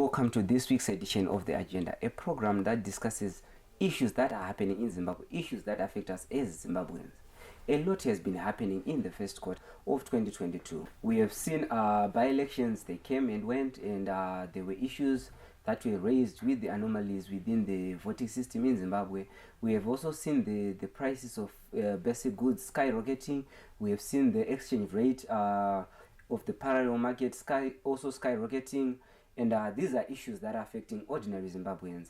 welcome to this week's edition of The Agenda, a program that discusses issues that are happening in Zimbabwe, issues that affect us as Zimbabweans. A lot has been happening in the first quarter of 2022. We have seen by-elections, they came and went, and there were issues that were raised with the anomalies within the voting system in Zimbabwe. We have also seen the prices of basic goods skyrocketing. We have seen the exchange rate of the parallel market also skyrocketing. And these are issues that are affecting ordinary Zimbabweans.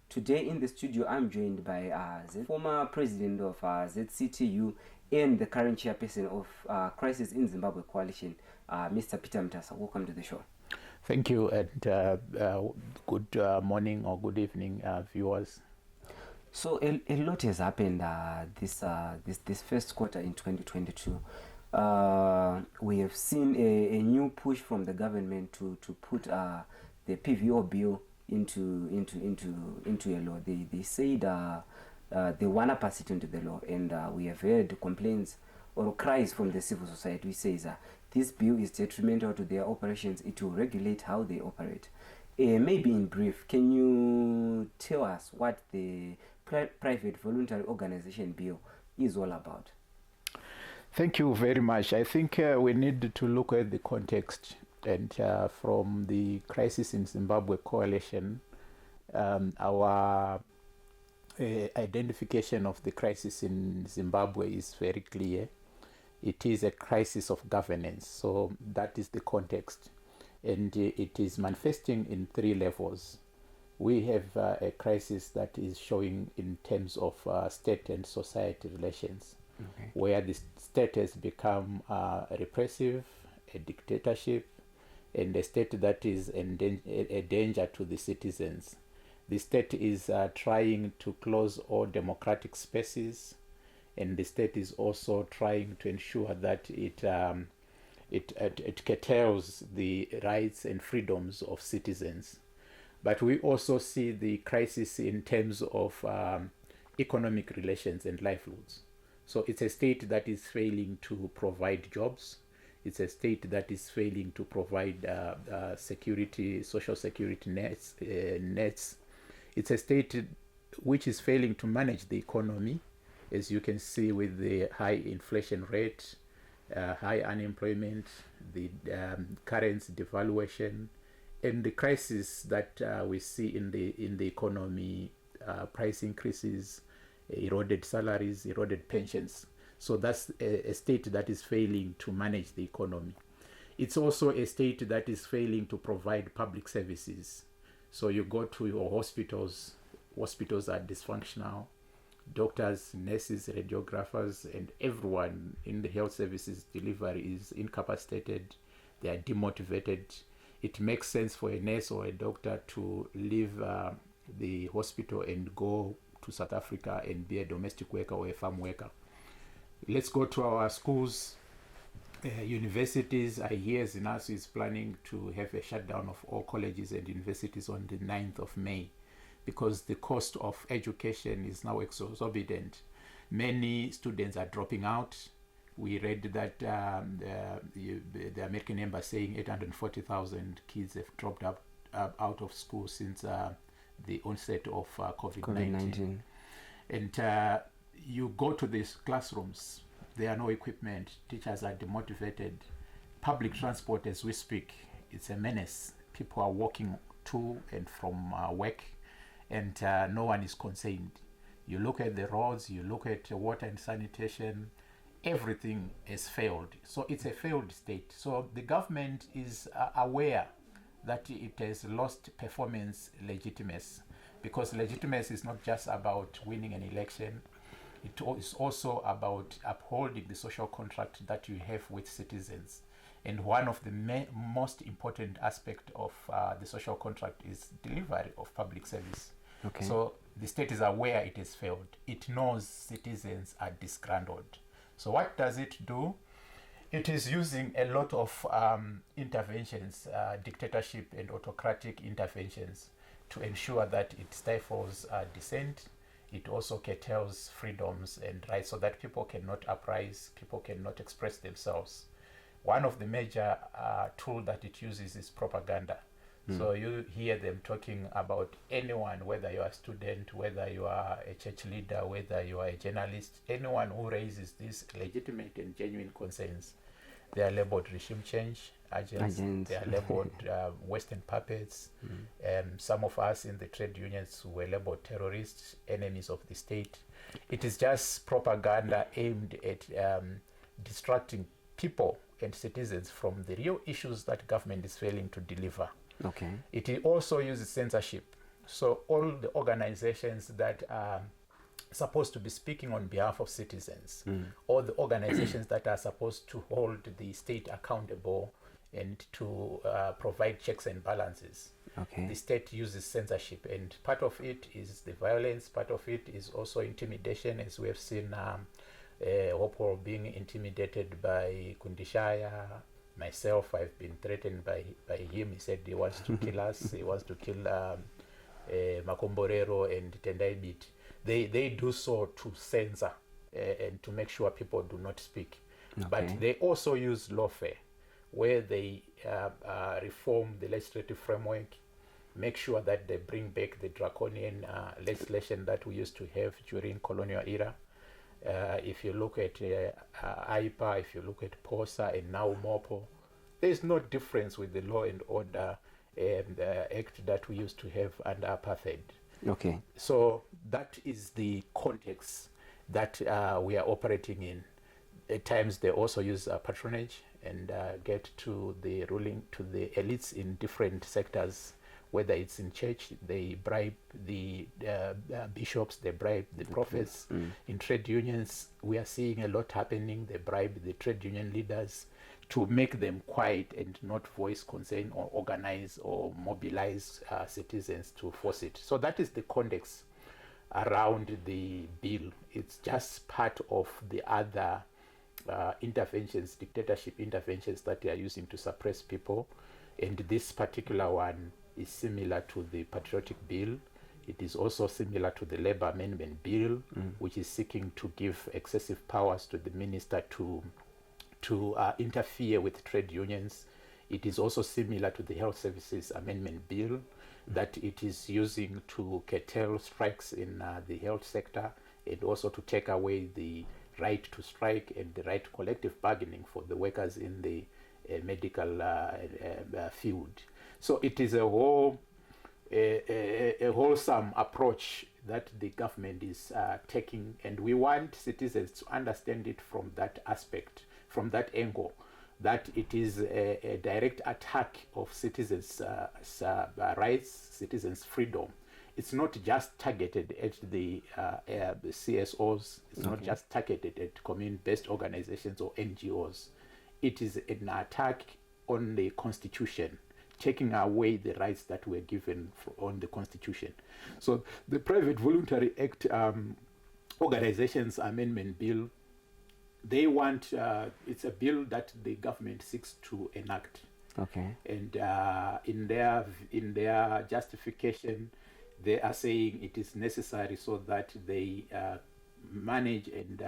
Today in the studio, I'm joined by the former president of ZCTU and the current chairperson of Crisis in Zimbabwe Coalition, Mr. Peter Mutasa. Welcome to the show. Thank you, and good morning or good evening, viewers. So a lot has happened this first quarter in 2022. We have seen a new push from the government to put the PVO bill into a law. They said they want to pass it into the law, and we have heard complaints or cries from the civil society which says this bill is detrimental to their operations. It will regulate how they operate. Maybe in brief, can you tell us what the private voluntary organization bill is all about? Thank you very much. I think we need to look at the context, and from the Crisis in Zimbabwe Coalition, our identification of the crisis in Zimbabwe is very clear. It is a crisis of governance, so that is the context, and it is manifesting in three levels. We have a crisis that is showing in terms of state and society relations. Okay. Where the state has become repressive, a dictatorship, and a state that is a danger to the citizens. The state is trying to close all democratic spaces, and the state is also trying to ensure that it curtails the rights and freedoms of citizens. But we also see the crisis in terms of economic relations and livelihoods. So it's a state that is failing to provide jobs. It's a state that is failing to provide security, social security nets. It's a state which is failing to manage the economy, as you can see with the high inflation rate, high unemployment, the currency devaluation, and the crisis that we see in the economy, price increases, eroded salaries, eroded pensions. So that's a state that is failing to manage the economy. It's also a state that is failing to provide public services. So you go to your hospitals are dysfunctional. Doctors, nurses, radiographers, and everyone in the health services delivery is incapacitated. They are demotivated. It makes sense for a nurse or a doctor to leave the hospital and go to South Africa and be a domestic worker or a farm worker. Let's go to our schools, universities. I hear ZINASU is planning to have a shutdown of all colleges and universities on the 9th of May because the cost of education is now exorbitant. Many students are dropping out. We read that the American embassy saying 840,000 kids have dropped out of school since the onset of COVID-19. And you go to these classrooms, there are no equipment, teachers are demotivated. Public transport, as we speak, it's a menace. People are walking to and from work, and no one is concerned. You look at the roads, you look at water and sanitation, everything has failed. So it's a failed state. So the government is aware that it has lost performance legitimacy, because legitimacy is not just about winning an election. It is also about upholding the social contract that you have with citizens. And one of the most important aspects of the social contract is delivery of public service. Okay. So the state is aware it has failed. It knows citizens are disgruntled. So what does it do? It is using a lot of interventions, dictatorship and autocratic interventions, to ensure that it stifles dissent. It also curtails freedoms and rights so that people cannot uprise, people cannot express themselves. One of the major tools that it uses is propaganda. So you hear them talking about anyone, whether you are a student, whether you are a church leader, whether you are a journalist, anyone who raises these legitimate and genuine concerns. They are labeled regime change agents. They are labeled Western puppets. Some of us in the trade unions were labeled terrorists, enemies of the state. It is just propaganda aimed at distracting people and citizens from the real issues that government is failing to deliver. Okay. It also uses censorship. So all the organizations that are supposed to be speaking on behalf of citizens, all the organizations that are supposed to hold the state accountable and to provide checks and balances, Okay. the state uses censorship. And part of it is the violence, part of it is also intimidation, as we have seen Hopewell being intimidated by Kundishaya. Myself, I've been threatened by him. He said he wants to kill us. He wants to kill Makomborero and Tendai Bit. They do so to censor and to make sure people do not speak. Okay. But they also use lawfare, where they reform the legislative framework, make sure that they bring back the draconian legislation that we used to have during colonial era. If you look at IPA, if you look at POSA and now MOPO, there's no difference with the law and order act that we used to have under apartheid. Okay. So that is the context that we are operating in. At times they also use patronage and get to the ruling, to the elites in different sectors. Whether it's in church, they bribe the bishops, they bribe the prophets. In trade unions, we are seeing a lot happening. They bribe the trade union leaders to make them quiet and not voice concern or organize or mobilize citizens to force it. So that is the context around the bill. It's just part of the other interventions, dictatorship interventions that they are using to suppress people. And this particular one is similar to the patriotic bill. It is also similar to the labor amendment bill, which is seeking to give excessive powers to the minister to interfere with trade unions. It is also similar to the health services amendment bill that it is using to curtail strikes in the health sector, and also to take away the right to strike and the right to collective bargaining for the workers in the medical field. So it is a wholesome approach that the government is taking, and we want citizens to understand it from that aspect, from that angle, that it is a direct attack of citizens' rights, citizens' freedom. It's not just targeted at the CSOs, it's not just targeted at community-based organizations or NGOs. It is an attack on the Constitution, taking away the rights that were given on the Constitution. So the Private Voluntary Act Organizations Amendment Bill, they want, it's a bill that the government seeks to enact. Okay. And in their justification, they are saying it is necessary so that they manage and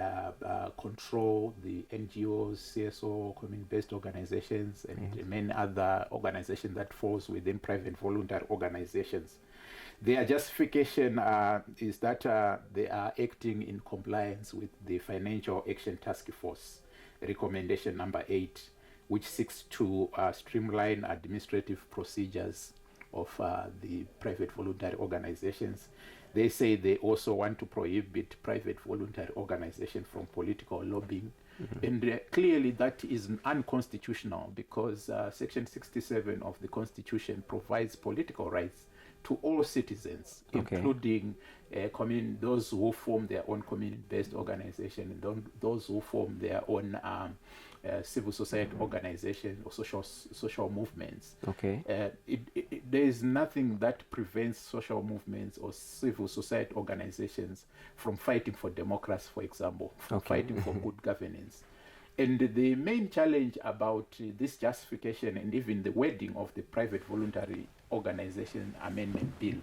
control the NGOs, CSO, community-based organizations, and many other organizations that falls within private voluntary organizations. Their justification is that they are acting in compliance with the Financial Action Task Force recommendation number 8, which seeks to streamline administrative procedures of the private voluntary organizations. They say they also want to prohibit private voluntary organizations from political lobbying. And clearly that is unconstitutional, because Section 67 of the Constitution provides political rights to all citizens, including those who form their own community-based organization, and those who form their own civil society organization or social movements. There is nothing that prevents social movements or civil society organizations from fighting for democracy, for example, from fighting for good governance. And the main challenge about this justification and even the wording of the Private Voluntary Organization Amendment Bill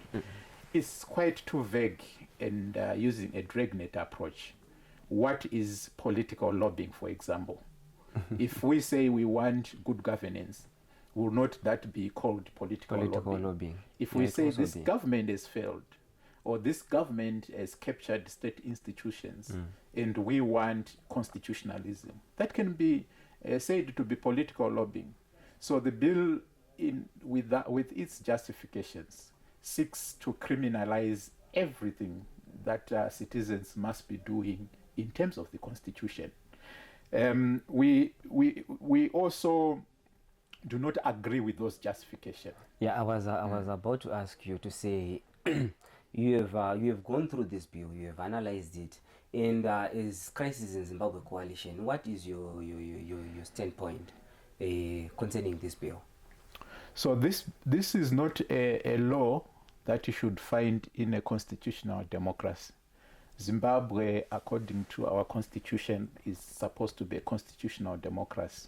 is quite too vague and using a dragnet approach. What is political lobbying, for example? If we say we want good governance, will not that be called political lobbying? If Yeah, we it say also this be. government has failed, or this government has captured state institutions, and we want constitutionalism, that can be said to be political lobbying. So the bill, with its justifications, seeks to criminalize everything that citizens must be doing in terms of the constitution. We also do not agree with those justifications. Yeah, I was about to ask you to say you have gone through this bill, you have analyzed it, and as Crisis in Zimbabwe Coalition, what is your standpoint concerning this bill? So this is not a law that you should find in a constitutional democracy. Zimbabwe, according to our constitution, is supposed to be a constitutional democracy,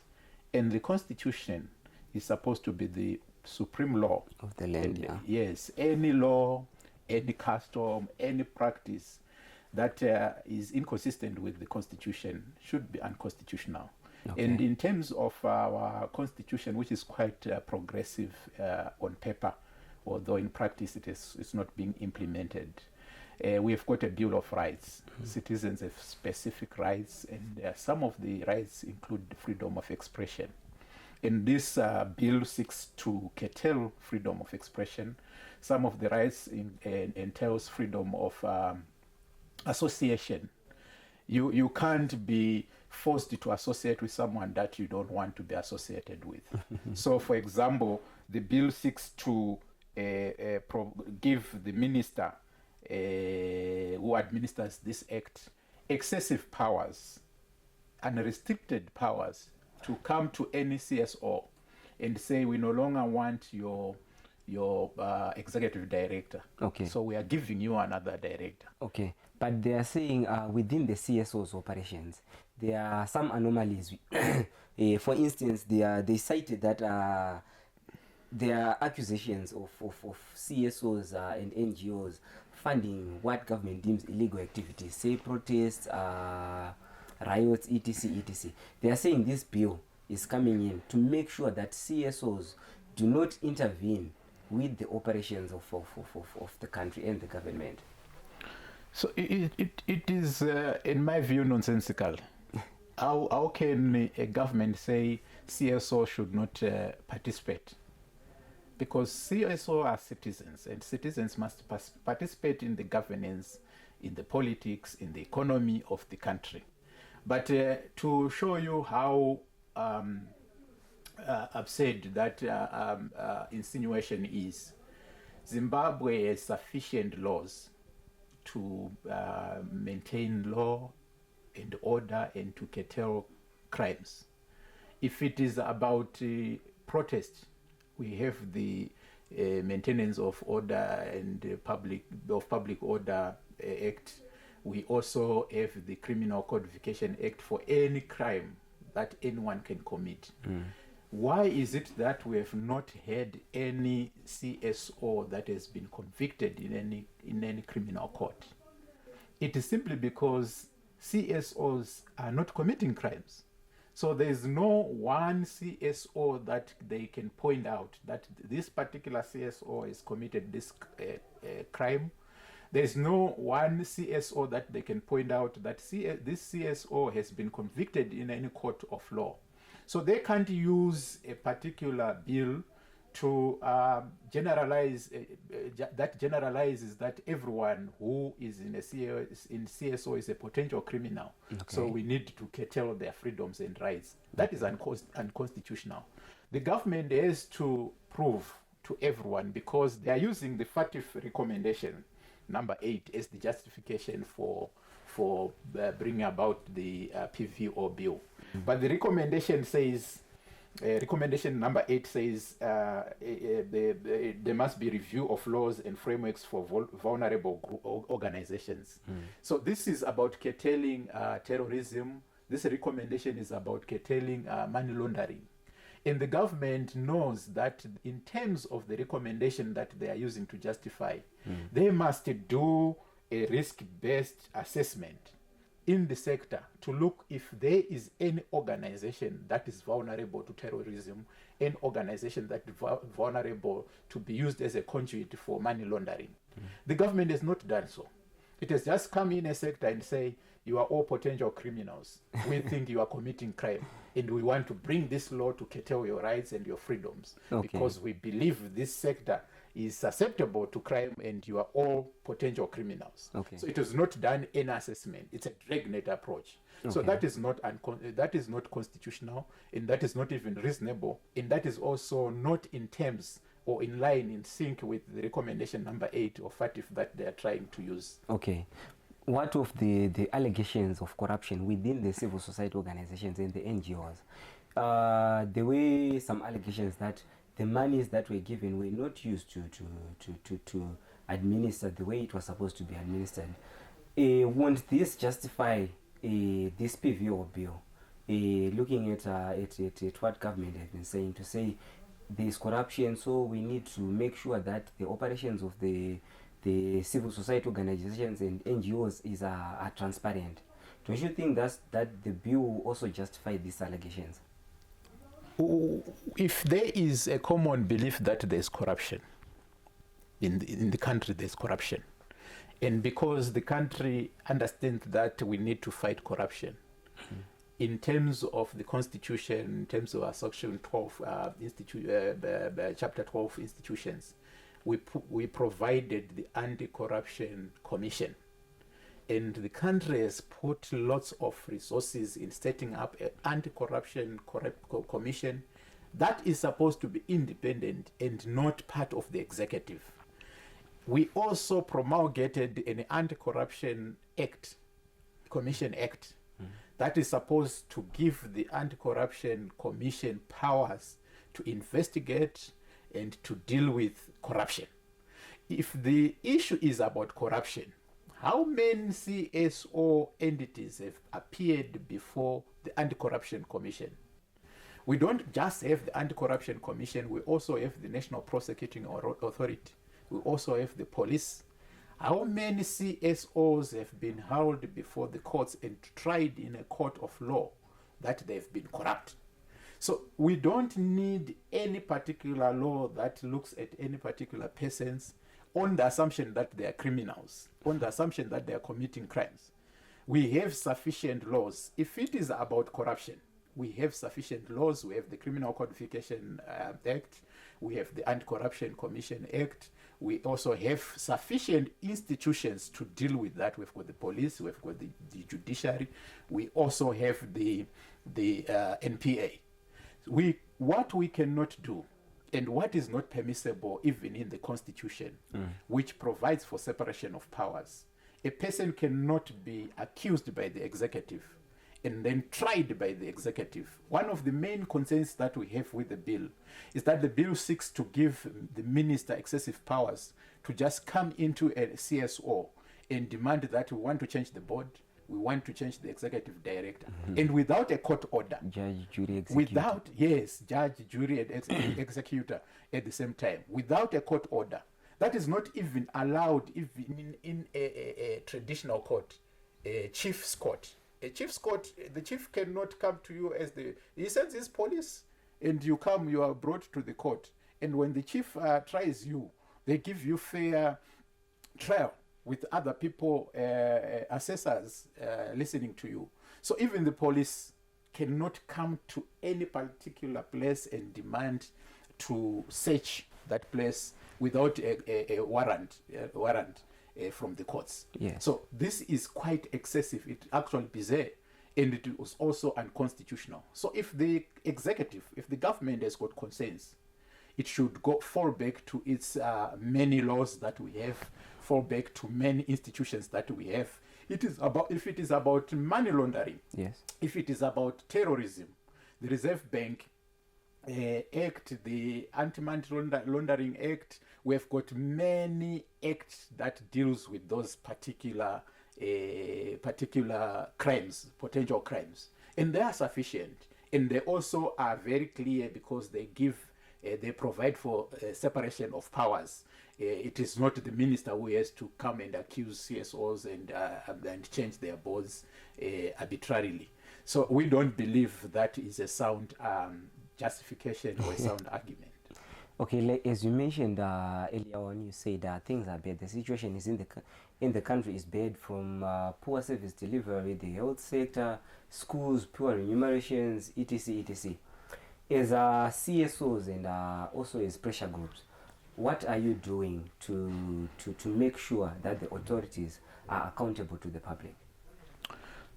and the constitution is supposed to be the supreme law Of the land, And, yeah. Yes, any law, any custom, any practice that is inconsistent with the constitution should be unconstitutional. Okay. And in terms of our constitution, which is quite progressive on paper, although in practice it's not being implemented, we've got a Bill of Rights. Citizens have specific rights, and some of the rights include freedom of expression. And this bill seeks to curtail freedom of expression. Some of the rights entails freedom of association. You can't be forced to associate with someone that you don't want to be associated with. So, for example, the bill seeks to give the minister who administers this act excessive powers, unrestricted powers, to come to any CSO and say, we no longer want your executive director. Okay. So we are giving you another director. Okay, but they are saying within the CSO's operations, there are some anomalies. For instance, they cited that there are accusations of CSOs and NGOs funding what government deems illegal activities, say protests, riots, etc. They are saying this bill is coming in to make sure that CSOs do not intervene with the operations of the country and the government. So it is, in my view, nonsensical. How can a government say CSO should not participate? Because CSO are citizens, and citizens must participate in the governance, in the politics, in the economy of the country. But to show you how absurd that insinuation is, Zimbabwe has sufficient laws to maintain law and order and to curtail crimes. If it is about protest, we have the Maintenance of Order and Public Order Act. We also have the Criminal Codification Act for any crime that anyone can commit. Why is it that we have not had any CSO that has been convicted in any criminal court? It is simply because CSOs are not committing crimes. So there is no one CSO that they can point out that this particular CSO has committed this crime. There is no one CSO that they can point out that this CSO has been convicted in any court of law. So they can't use a particular bill to generalize, that generalizes that everyone who is in CSO is a potential criminal. Okay. So we need to curtail their freedoms and rights. That is unconstitutional. The government has to prove to everyone, because they are using the FATF recommendation number 8 as the justification for bringing about the PVO bill. But the recommendation says, recommendation number 8 says there must be review of laws and frameworks for vulnerable organizations. So this is about curtailing terrorism. This recommendation is about curtailing money laundering. And the government knows that in terms of the recommendation that they are using to justify, they must do a risk-based assessment in the sector to look if there is any organization that is vulnerable to terrorism, any organization that is vulnerable to be used as a conduit for money laundering. The government has not done so. It has just come in a sector and say, you are all potential criminals. We think you are committing crime, and we want to bring this law to curtail your rights and your freedoms, because we believe this sector is susceptible to crime and you are all potential criminals. So it has not done any assessment. It's a dragnet approach. So that is not constitutional, and that is not even reasonable, and that is also not in terms or in line, in sync with the recommendation number 8 of FATF that they are trying to use. What of the allegations of corruption within the civil society organizations and the NGOs? There were some allegations that the monies that were given were not used to administer the way it was supposed to be administered. Won't this justify this PVO bill? Looking at what government has been saying, to say there is corruption, so we need to make sure that the operations of the civil society organizations and NGOs are transparent. Don't you think that the bill will also justify these allegations? If there is a common belief that there's corruption in the country, there's corruption, and because the country understands that we need to fight corruption, in terms of the constitution, in terms of our section 12, chapter 12 institutions, we provided the anti-corruption commission, and the country has put lots of resources in setting up an anti-corruption commission that is supposed to be independent and not part of the executive. We also promulgated an anti-corruption commission act that is supposed to give the anti-corruption commission powers to investigate and to deal with corruption. If the issue is about corruption, how many CSO entities have appeared before the Anti-Corruption Commission? We don't just have the Anti-Corruption Commission, we also have the National Prosecuting Authority. We also have the police. How many CSOs have been held before the courts and tried in a court of law that they've been corrupt? So we don't need any particular law that looks at any particular persons on the assumption that they are criminals, on the assumption that they are committing crimes. We have sufficient laws. If it is about corruption, we have sufficient laws. We have the Criminal Codification Act. We have the Anti-Corruption Commission Act. We also have sufficient institutions to deal with that. We've got the police, we've got the judiciary. We also have the NPA. What we cannot do, and what is not permissible even in the Constitution, which provides for separation of powers. A person cannot be accused by the executive and then tried by the executive. One of the main concerns that we have with the bill is that the bill seeks to give the minister excessive powers to just come into a CSO and demand that we want to change the board, we want to change the executive director, and without a court order. Judge, jury, executor. Judge, jury, and executor at the same time, without a court order. That is not even allowed even in a traditional court, a chief's court. A chief's court, the chief cannot come to you as he sends his police, and you are brought to the court. And when the chief tries you, they give you fair trial with other people, assessors listening to you. So even the police cannot come to any particular place and demand to search that place without a warrant from the courts. Yes. So this is quite excessive. It actually bizarre, and it was also unconstitutional. So if the executive, if the government has got concerns, it should fall back to its many laws that we have, fall back to many institutions that we have. If it is about money laundering, yes, if it is about terrorism, the Reserve Bank Act, the Anti-Money Laundering Act, we've got many acts that deals with those particular crimes, potential crimes, and they are sufficient, and they also are very clear because they give They provide for separation of powers. It is not the minister who has to come and accuse CSOs and change their boards arbitrarily. So we don't believe that is a sound justification or a sound argument. Okay, as you mentioned earlier on, you said things are bad. The situation is in the country is bad, from poor service delivery, the health sector, schools, poor remunerations, etc., etc. As CSOs and also as pressure groups, what are you doing to make sure that the authorities are accountable to the public?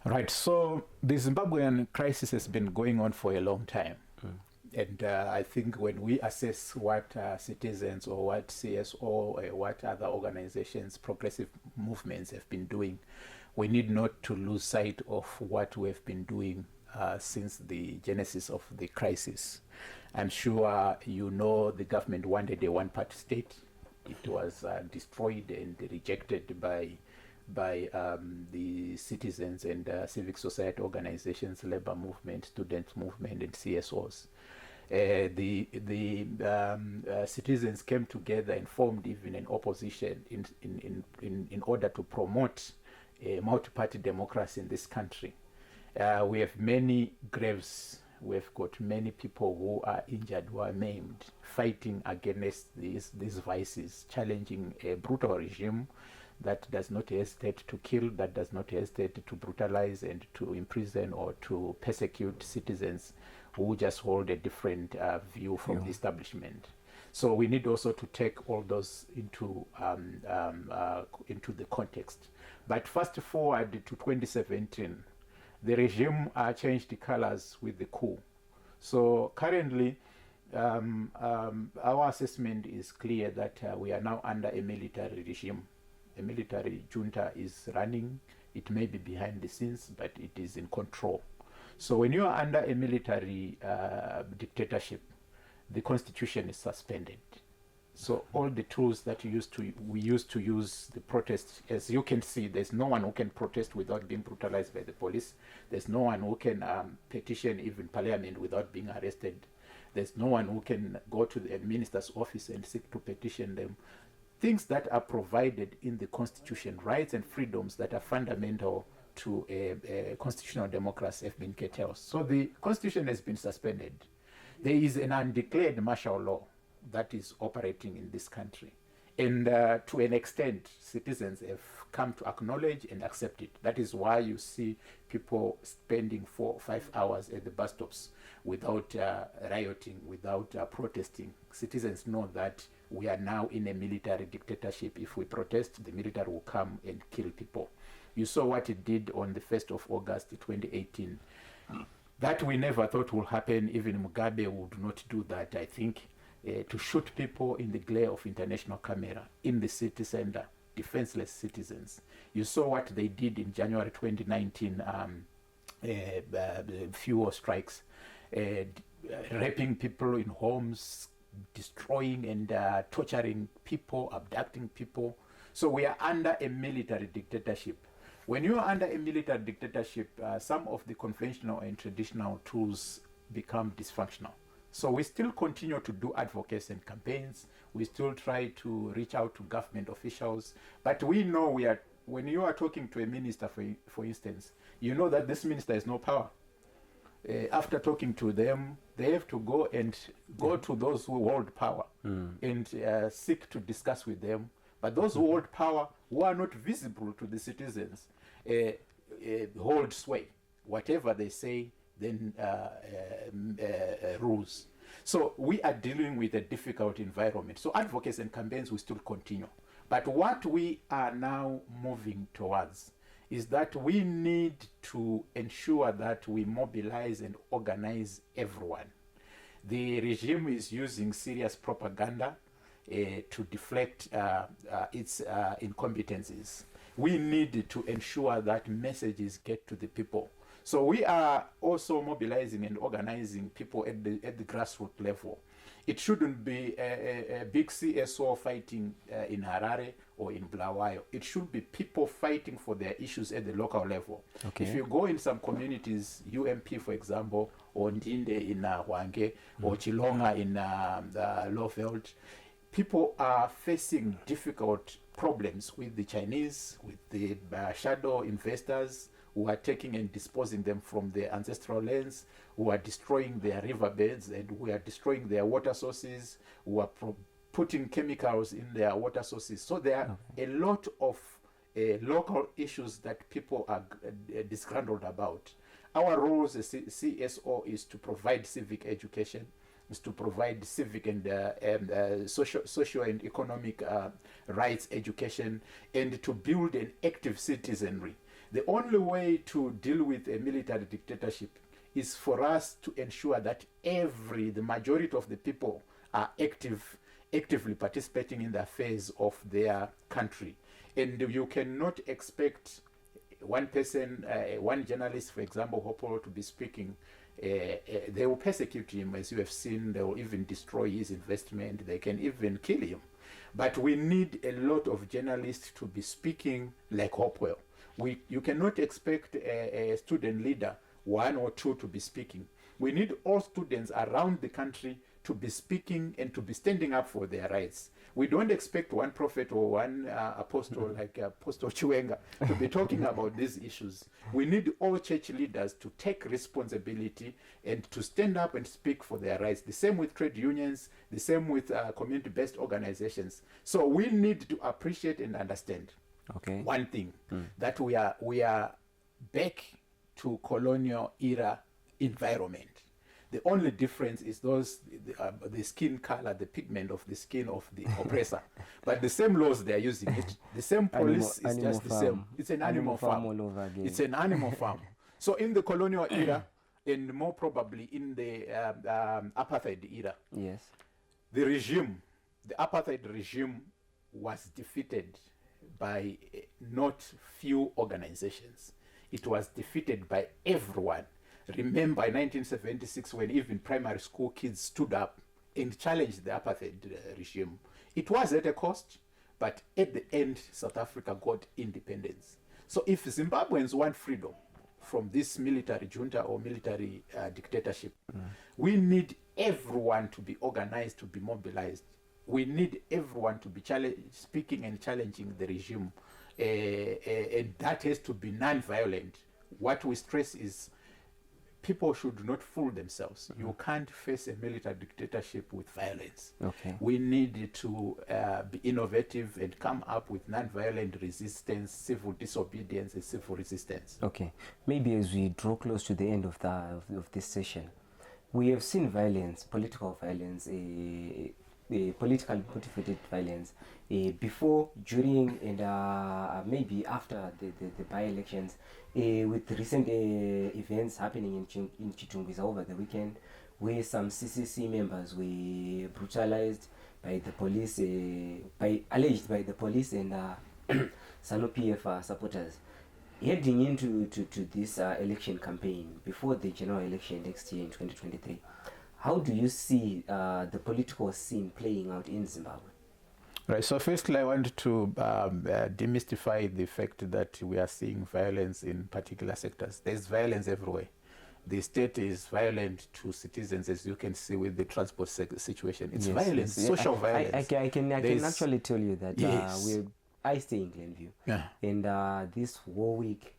Right. So the Zimbabwean crisis has been going on for a long time. And I think when we assess what citizens or what CSO or what other organizations, progressive movements have been doing, we need not to lose sight of what we have been doing since the genesis of the crisis. I'm sure you know the government wanted a one-party state. It was destroyed and rejected by the citizens and civic society organizations, labor movement, student movement, and CSOs. The citizens came together and formed even an opposition in order to promote a multi-party democracy in this country. We have many graves. We've got many people who are injured, who are maimed, fighting against these vices, challenging a brutal regime that does not hesitate to kill, that does not hesitate to brutalize and to imprison or to persecute citizens who just hold a different view from the establishment. So we need also to take all those into the context. But fast forward to 2017, the regime changed the colors with the coup. So currently, our assessment is clear that we are now under a military regime. A military junta is running. It may be behind the scenes, but it is in control. So when you are under a military dictatorship, the constitution is suspended. So all the tools that we used to use the protest, as you can see, there's no one who can protest without being brutalized by the police. There's no one who can petition even parliament without being arrested. There's no one who can go to the minister's office and seek to petition them. Things that are provided in the constitution, rights and freedoms that are fundamental to a constitutional democracy, have been curtailed. So the constitution has been suspended. There is an undeclared martial law that is operating in this country. And to an extent, citizens have come to acknowledge and accept it. That is why you see people spending 4 or 5 hours at the bus stops without rioting, without protesting. Citizens know that we are now in a military dictatorship. If we protest, the military will come and kill people. You saw what it did on the 1st of August 2018. That we never thought would happen. Even Mugabe would not do that, I think. To shoot people in the glare of international camera in the city center, defenseless citizens. You saw what they did in January 2019, fuel strikes, raping people in homes, destroying and torturing people, abducting people. So we are under a military dictatorship. When you are under a military dictatorship, some of the conventional and traditional tools become dysfunctional. So we still continue to do advocacy and campaigns. We still try to reach out to government officials. But we know when you are talking to a minister, for instance, you know that this minister has no power. After talking to them, they have to go to those who hold power and seek to discuss with them. But those who hold power, who are not visible to the citizens, hold sway. Whatever they say, then rules. So we are dealing with a difficult environment. So advocacy and campaigns will still continue. But what we are now moving towards is that we need to ensure that we mobilize and organize everyone. The regime is using serious propaganda to deflect its incompetencies. We need to ensure that messages get to the people. So we are also mobilizing and organizing people at the grassroots level. It shouldn't be a big CSO fighting in Harare or in Bulawayo. It should be people fighting for their issues at the local level. Okay. If you go in some communities, UMP, for example, or Ndinde in Hwange, or Chilonga in Lowveld. People are facing difficult problems with the Chinese, with the shadow investors who are taking and disposing them from their ancestral lands, who are destroying their riverbeds and who are destroying their water sources, who are putting chemicals in their water sources. So there are a lot of local issues that people are disgruntled about. Our role as a CSO is to provide civic education, is to provide civic and social and economic rights education, and to build an active citizenry. The only way to deal with a military dictatorship is for us to ensure that the majority of the people are actively participating in the affairs of their country. And you cannot expect one person, one journalist, for example, Hopper, to be speaking. They will persecute him, as you have seen. They will even destroy his investment. They can even kill him. But we need a lot of journalists to be speaking like Hopewell. You cannot expect a student leader, one or two, to be speaking. We need all students around the country to be speaking and to be standing up for their rights. We don't expect one prophet or one apostle like Apostle Chiwenga to be talking about these issues. We need all church leaders to take responsibility and to stand up and speak for their rights. The same with trade unions, the same with community-based organizations. So we need to appreciate and understand one thing, that we are back to colonial era environment. The only difference is the skin color, the pigment of the skin of the oppressor. But the same laws they are using, the same police is just the same. It's an animal farm. All over again. It's an animal farm. So in the colonial era, and more probably in the apartheid era, yes, the apartheid regime was defeated by not few organizations. It was defeated by everyone. Remember in 1976, when even primary school kids stood up and challenged the apartheid regime. It was at a cost, but at the end, South Africa got independence. So if Zimbabweans want freedom from this military junta or military dictatorship, we need everyone to be organized, to be mobilized. We need everyone to be speaking and challenging the regime, and that has to be non-violent. What we stress is people should not fool themselves. You can't face a military dictatorship with violence. We need to be innovative and come up with non-violent resistance, civil disobedience, and civil resistance. Maybe as we draw close to the end of this session, we have seen violence, political violence, politically motivated violence before, during, and maybe after the by-elections, with recent events happening in Chitungwiza over the weekend, where some CCC members were brutalized by the police, alleged by the police and SANU-PF supporters. Heading into this election campaign before the general election next year in 2023, how do you see the political scene playing out in Zimbabwe? Right, so firstly I want to demystify the fact that we are seeing violence in particular sectors. There's violence everywhere. The state is violent to citizens, as you can see with the transport situation. It's violence, social violence. I can actually tell you that I stay in Glenview, and this whole week,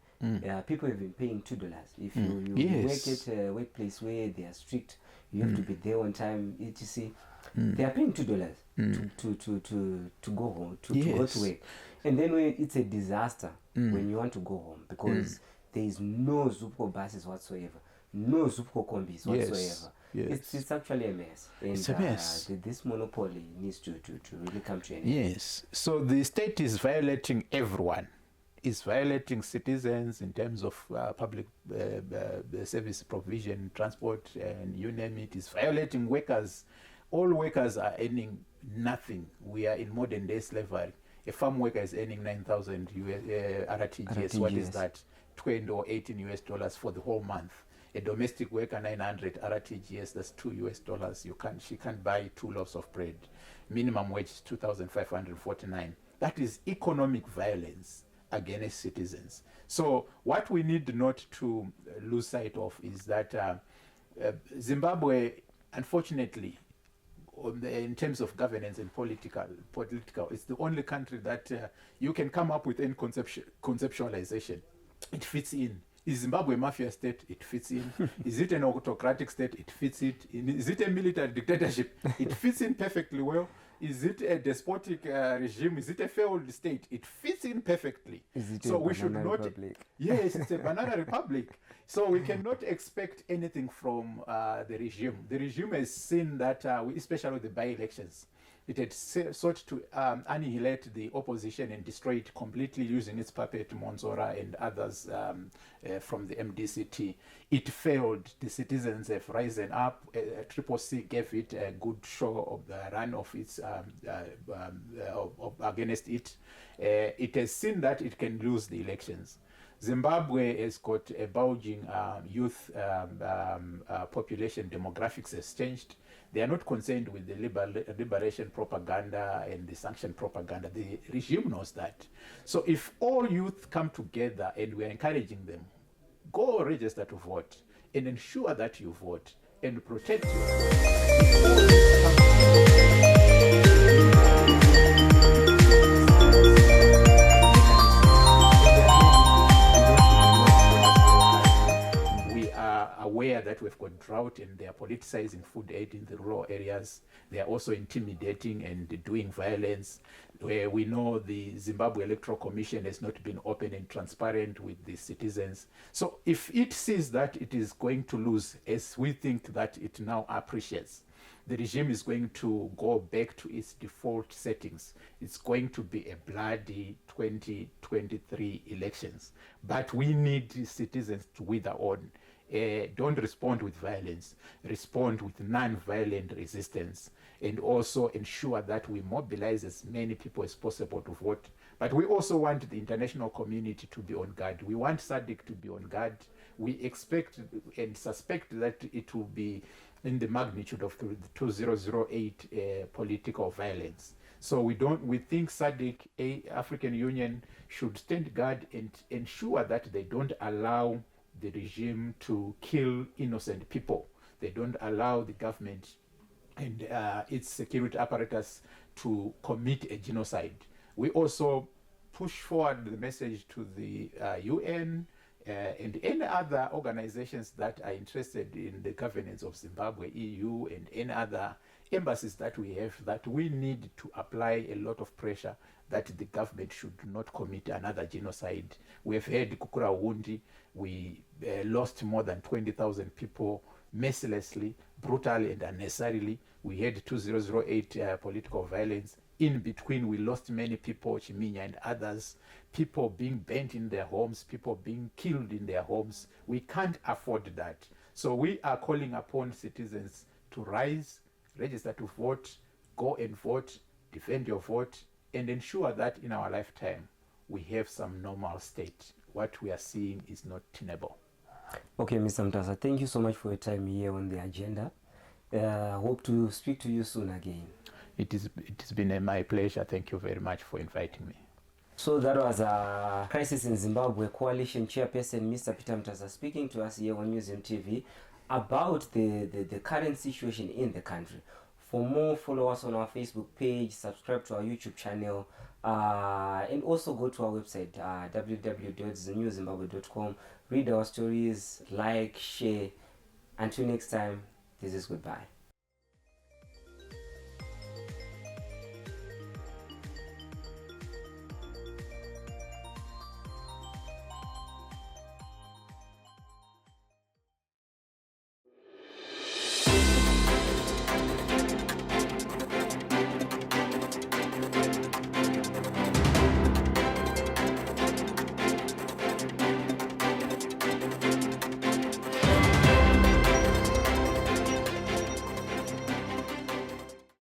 people have been paying $2. If you work at a workplace where they are strict, you have to be there on time, etc. They are paying $2 to go home, to go to work. And then when it's a disaster when you want to go home, because there is no Zupco buses whatsoever, no Zupco combis whatsoever. It's actually a mess. And it's a mess. This monopoly needs to really come to an end. Yes. So the state is violating everyone. It's violating citizens in terms of public service provision, transport, and you name it. It's violating workers. All workers are earning nothing. We are in modern day slavery. A farm worker is earning 9,000 RTGS. What is that? 20 or 18 US dollars for the whole month. A domestic worker, 900 RTGS, that's $2 US. She can't buy 2 loaves of bread. Minimum wage is 2,549. That is economic violence against citizens. So what we need not to lose sight of is that Zimbabwe, unfortunately, in terms of governance and political, it's the only country that you can come up with any conceptualization. It fits in. Is Zimbabwe a mafia state? It fits in. Is it an autocratic state? It fits in. Is it a military dictatorship? It fits in perfectly well. Is it a despotic regime? Is it a failed state? It fits in perfectly. Is it so a we should not. republic? Yes, it's a banana republic. So we cannot expect anything from the regime. The regime has seen that, especially with the by-elections, it had sought to annihilate the opposition and destroy it completely using its puppet Monzora and others from the MDCT. It failed. The citizens have risen up. Triple C gave it a good show of the run of its against it. It has seen that it can lose the elections. Zimbabwe has got a bulging youth population. Demographics has changed. They are not concerned with the liberation propaganda and the sanction propaganda. The regime knows that. So if all youth come together and we are encouraging them, go register to vote and ensure that you vote and protect your aware that we've got drought and they are politicizing food aid in the rural areas. They are also intimidating and doing violence. Where we know the Zimbabwe Electoral Commission has not been open and transparent with the citizens. So if it sees that it is going to lose, as we think that it now appreciates, the regime is going to go back to its default settings. It's going to be a bloody 2023 elections. But we need citizens to wither on. Don't respond with violence, respond with non-violent resistance, and also ensure that we mobilize as many people as possible to vote. But we also want the international community to be on guard. We want SADC to be on guard. We expect and suspect that it will be in the magnitude of 2008 political violence. So we think SADC, African Union, should stand guard and ensure that they don't allow the regime to kill innocent people. They don't allow the government and its security apparatus to commit a genocide. We also push forward the message to the UN and any other organizations that are interested in the governance of Zimbabwe, EU, and any other embassies that we have, that we need to apply a lot of pressure that the government should not commit another genocide. We have had Kukura Wundi. We lost more than 20,000 people mercilessly, brutally, and unnecessarily. We had 2008 political violence. In between, we lost many people, Chiminya and others, people being burnt in their homes, people being killed in their homes. We can't afford that. So we are calling upon citizens to rise, register to vote, go and vote, defend your vote, and ensure that in our lifetime we have some normal state. What we are seeing is not tenable. Okay, Mr. Mutasa, thank you so much for your time here on the agenda. Hope to speak to you soon again. It has been my pleasure. Thank you very much for inviting me. So that was a Crisis in Zimbabwe Coalition Chairperson, Mr. Peter Mutasa, speaking to us here on Museum TV about the current situation in the country. For more, follow us on our Facebook page, subscribe to our YouTube channel, and also go to our website, www.newzimbabwe.com. Read our stories, like, share. Until next time, this is goodbye.